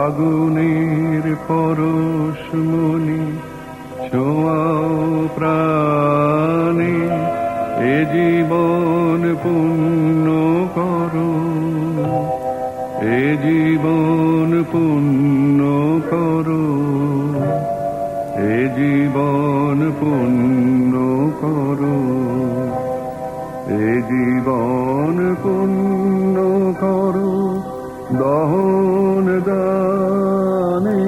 আগুনের পরশমণি ছোঁয়াও প্রাণে, এ জীবন পূর্ণ করো, এ জীবন পূর্ণ করো, এ জীবন পূর্ণ করো, এ জীবন পূর্ণ করো দহন দানে।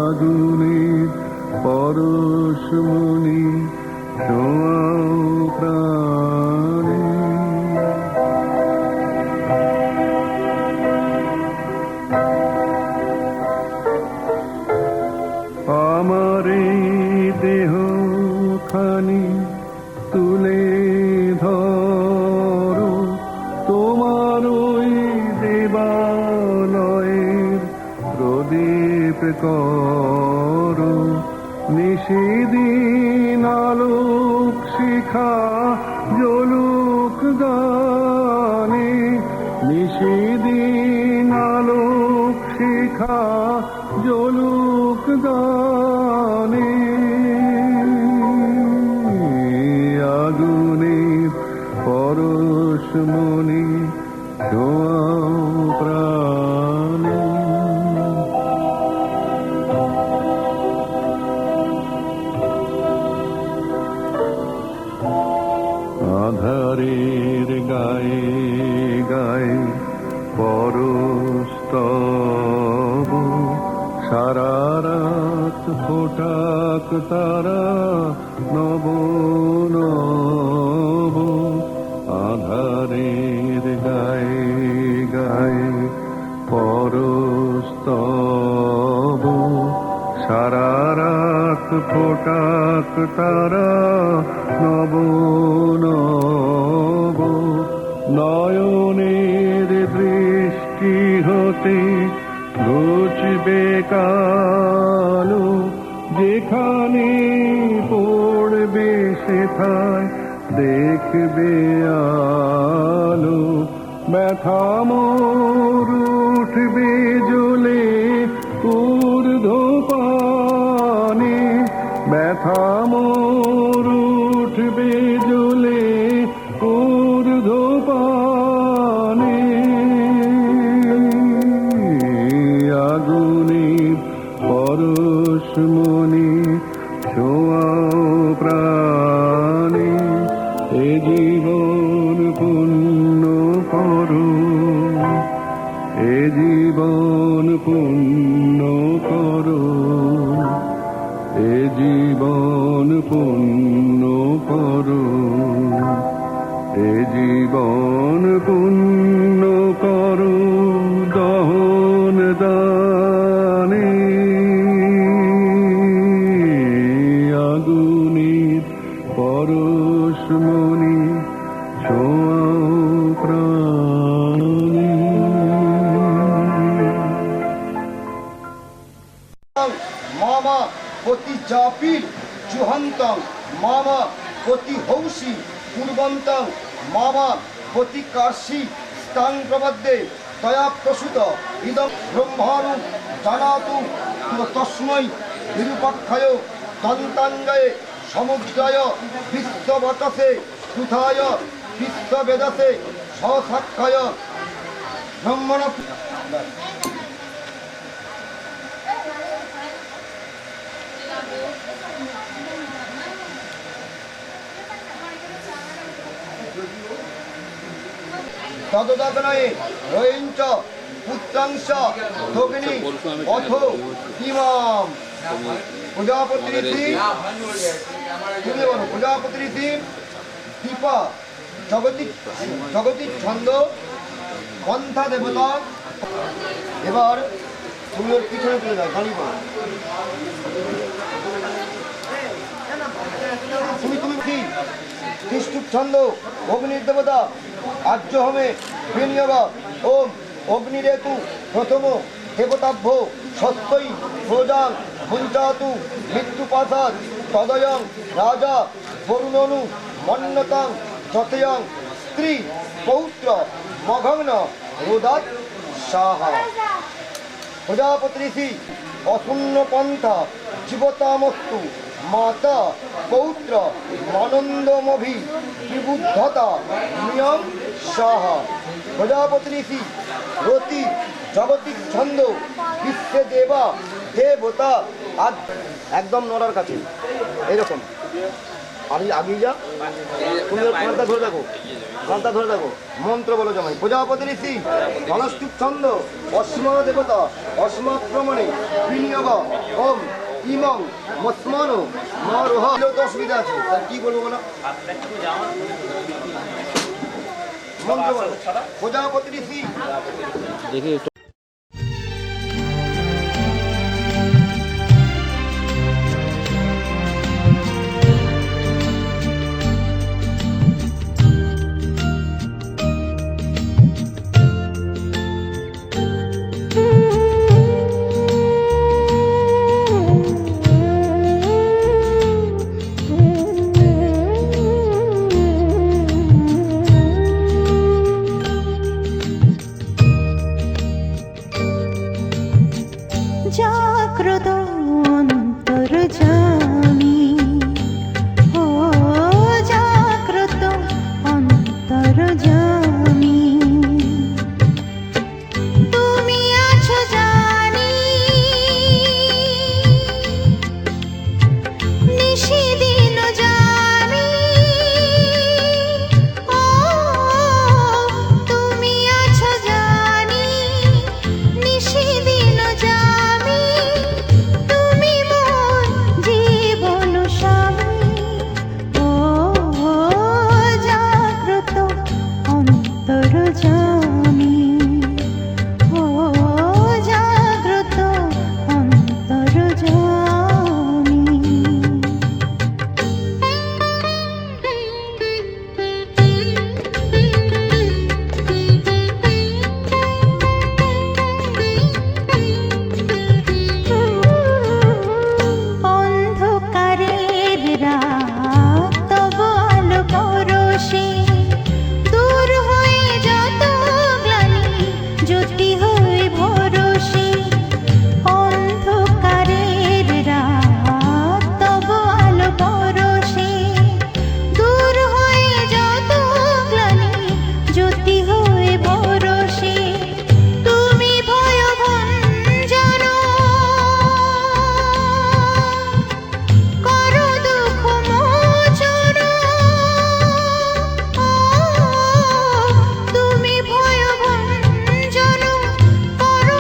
আগুনের পরশমণি ছোঁয়াও প্রাণে। আমার এই দেহ খানি তুলে ধরো, তোমার ওই দেবালয়ের প্রদীপ করো, নিশিদিন আলোক শিখা জ্বলুক গানে, নিশিদিন আলোক শিখা জ্বলুক গানে। আগুনের পরশমণি ছোঁয়াও প্রাণে। আধারের গায়ে গায়ে পরশ তব, সারা রাত ফোটাক তারা নব নব। আধারের গায়ে গায়ে পরশ তব, সারা রাত ফোটাক তারা নব নব। নয়নের দৃষ্টি হতে ঘুচবে কালো, যেখানে পড়বে সেথায় দেখবে আলো। ব্যথা মোর উঠবে জ্বলে ঊর্ধ্বপানে, ব্যথা মোর উঠবে জ্বলে ঊর্ধ্বপানে। আগুনের পরশমণি ছোঁয়াও প্রাণে, এ জীবন পূর্ণ করো, এ জীবন পূর্ণ করো, এ জীবন পূর্ণ করো, এ জীবন পূর্ণ করো দহন দানে। আগুনের পরশমণি ছোঁয়াও প্রাণে। মম পতি জাপির জুহন্তং, মম পতি হৌসি পূর্বন্তং, মম পতি কাশী স্থান প্রবদ্ধে তয়া প্রসূত ইদং ব্রহ্মাণু জানাতু তস্मै বিরূপাক্ষায় দন্তাঙ্গয়ে সমুদ্রায় বিশ্ববটসে সুধায় বিশ্ববেদসে সশাক্ষায় ব্রহ্মণ। তদদাগনয়ে রয়িঞ্চ পুত্রাংশ দগ্নি অথ ইমাম। প্রজাপতিরিতি তুমি বলো, প্রজাপতিরিতি দীপা জগতিক ছন্দ পন্থা দেবতা। এবার তুমি ওর পিছনে চলে যাও, গালি বলো। তুমি কি নিষ্ঠুপ ছন্দ অগ্নির দেবতা আর্য হোমে বিনিয়োগ। ওম অগ্নিরেতু প্রথম দেবতাভ্য সত্যই প্রজাং ভুঞ্চাতু মৃত্যুপাশাৎ তদয়ং রাজা বরুণনু মন্যতাং যতয়ং স্ত্রী পৌত্র মঘগ্ন রোদাত সাহা। প্রজাপতি অশূন্য পন্থা জীবতামস্তু মাতা পৌত্র মানন্দমভি বিবুদ্ধতা নিয়ম সাহা। প্রজাপতি রতি জগতিক ছন্দ বিশ্বে দেবা দেবতা আদ একদম নড়ার কাছে এইরকম আমি আগিয়ে যা, তুমি ওর কানটা ধরে থাকো, কানটা ধরে থাকো, মন্ত্র বলো জামাই। প্রজাপতি ঋষি ধনষ্টুপ ছন্দ অস্মা দেবতা অস্মাক্রমণে বিনিয়োগ ওম ইমং মস্মান মরোহ। তো অসুবিধা আছে তার কি বলবো বলো, মন্ত্র বলো। প্রজাপতি ঋষি দেখি জাগ্রত অন্তর্যামী, ও জাগ্রত অন্তর্যামী, তুমি আছো জানি নিশিদিন জানি, ও তুমি আছো জানি নিশিদিন জানি, তুমি মোর জীবন স্বামী, ও জাগ্রত অন্তর্যামী, ও জাগ্রত অন্তর্যামী। অন্ধকারের রাত তব আলো পরশে, দূর হয়ে যত গ্লানি জ্যোতি হয়ে ভরসে। অন্ধকারের রাত তব আলো পরশে, দূর হয়ে যত গ্লানি জ্যোতি হয়ে ভরসে। তুমি ভয়ভঞ্জন করো দুঃখ মোচন, তুমি ভয়ভঞ্জন করো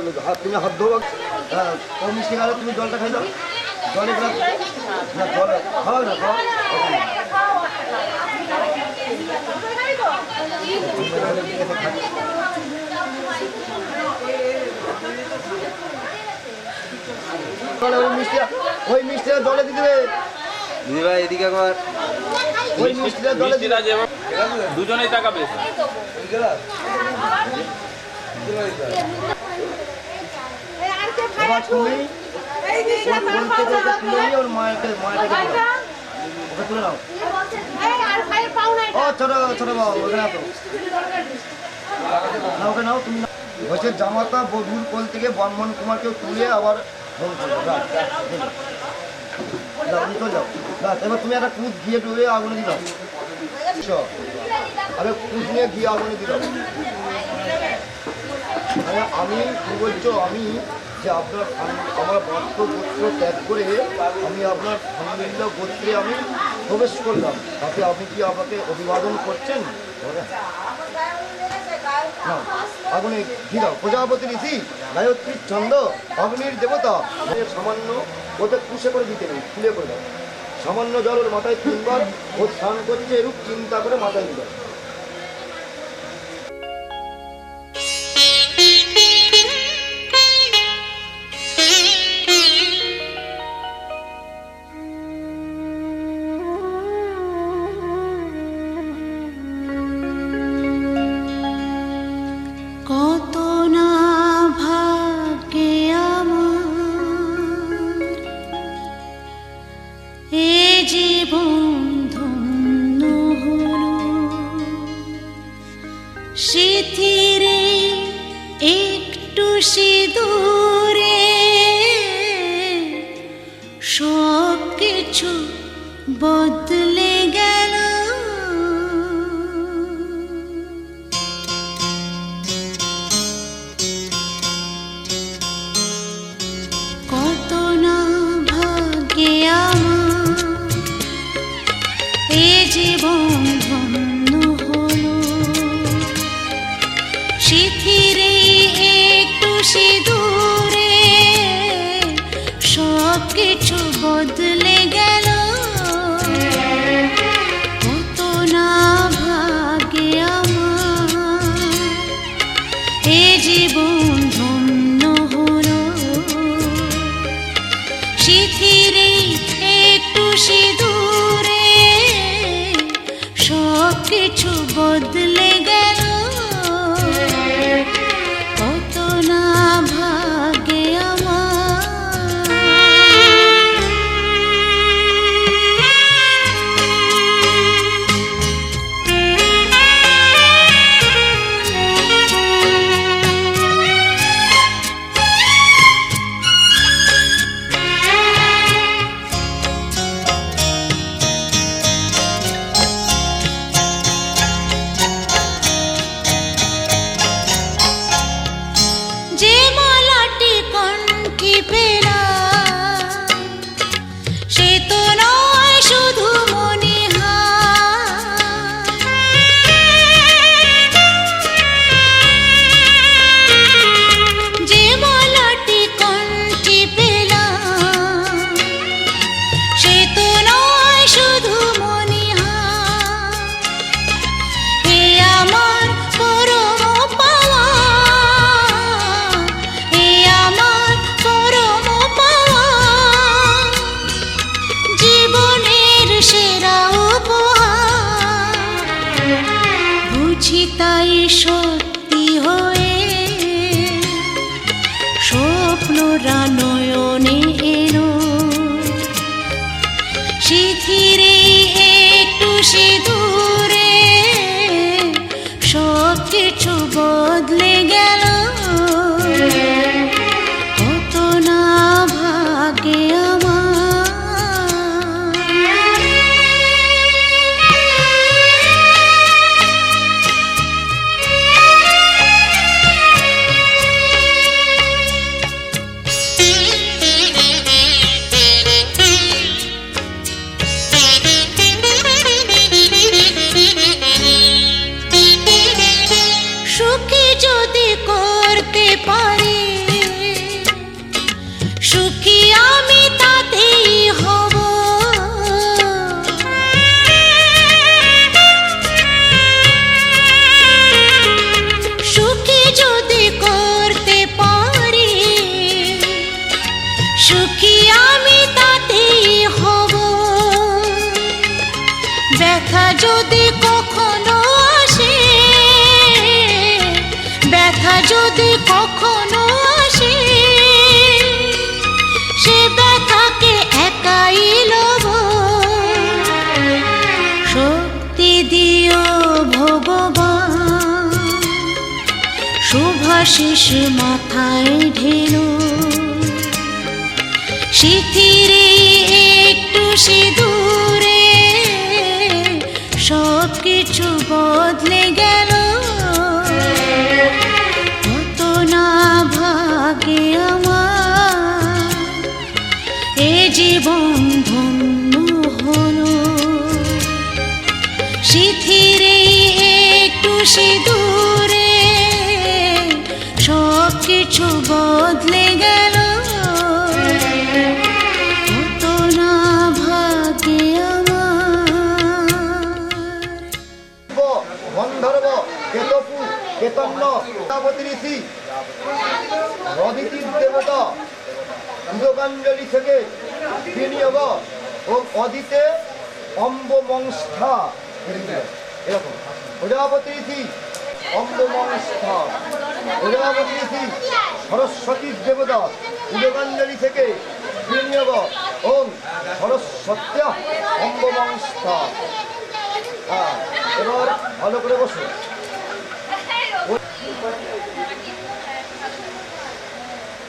তুমি হাত ধোবো, হ্যাঁ ও মিষ্টি খাবে, তুমি জলটা খাই দাও, জলে গ্লাস না, জলে খাও না, খাও ওই মিষ্টিটা জলে দিয়ে দেবে দিদি ভাই এদিকে একবার ওই মিষ্টিটা জলে দিয়ে দেবে। দুজনেই তাকাবে। এবার তুমি ওর মায়েরকে ওকে তুলে নাও। ও ছোট ছোট বাবু ওখানে আসো না, ওকে নাও তুমি। বলছে জামাতা বধুর কোল থেকে বর্মন কুমারকে তুলে আবার ফোন করো। চলে যাও। এবার তুমি একটা কুদ ঘিয়ে ডুবে আগুনে দিলাম, আরে কুদ নিয়ে ঘিয়ে আগুনে দিলাম। আমি কি বলছো, আমি যে আপনার আমার বস্ত্র গোত্র ত্যাগ করে আমি আপনার ফান্ডিল্য গোত্রে আমি প্রবেশ করলাম, তাতে আপনি কি আমাকে অভিবাদন করছেন? না, আগুনে ঘি দাও। প্রজাপতি ঋষি গায়ত্রীর ছন্দ অগ্নির দেবতা, সামান্য ওতে কুশে করে দিতে নেই, খুলে করে দাও। সামান্য জল ওর মাথায় 3 বার ও স্নান করছে, এরূপ চিন্তা করে মাথায় দিল। কত না ভাগ্যে আমার এ জীবন ধন্য হলো, স্মৃতিরে একটু সিঁদুরে সব কিছু বদলে গেল। কত না ভাগ্যে আমার এ জীবন ধন্য হলো, স্মৃতিরে একটু সিঁদুরে সব কিছু বদলে গেল। কত না ভাগ্যে আমার এ জীবন ধন্য হলো, স্মৃতিরে একটু সিঁদুরে সব কিছু বদলে গেল। কত না ভাগ্যে যে মালাটি কণ্ঠে পেলাম সে তো নয় শুধু মনিহার। যে মালাটি কণ্ঠে পেলাম সে তো নয় শুধু মনিহার। হে আমার পরম পাওয়া, হে আমার পরম পাওয়া, জীবনের সেরা উপহার। বুঝি তাই সত্যি হয়ে স্বপ্নরা নয়নে এলো, স্মৃতিরে একটু সিঁদুরে সব কিছু বদলে গেল। কত না ভাগ্যে আমার। আশিস মাথায় ঢেলো সিথিরে একটু সিঁদুরে সব কিছু বদলে গেল কত না ভাগে আমার এ জীবন ধন্য হলো সিথিরে একটু সিঁদুরে সব কিছু বদলে গেল কত না ভাগে আমার গন্ধর্ব কেতপু কেতন্য প্রজাপতি ঋষি অদিতির দেবতা উদকাঞ্জলি থেকে বিনিয়োগ ও অদিতে অম্বমংস্থা এরকম প্রজাপতি ঋষি অম্বমংস্থা প্রজাপতি ঋষি সরস্বতীর দেবতা উদকাঞ্জলি থেকে বিনিয়োগ ওম সরস্বত্যা অম্বমংস্থা। এবার ভালো করে বসো।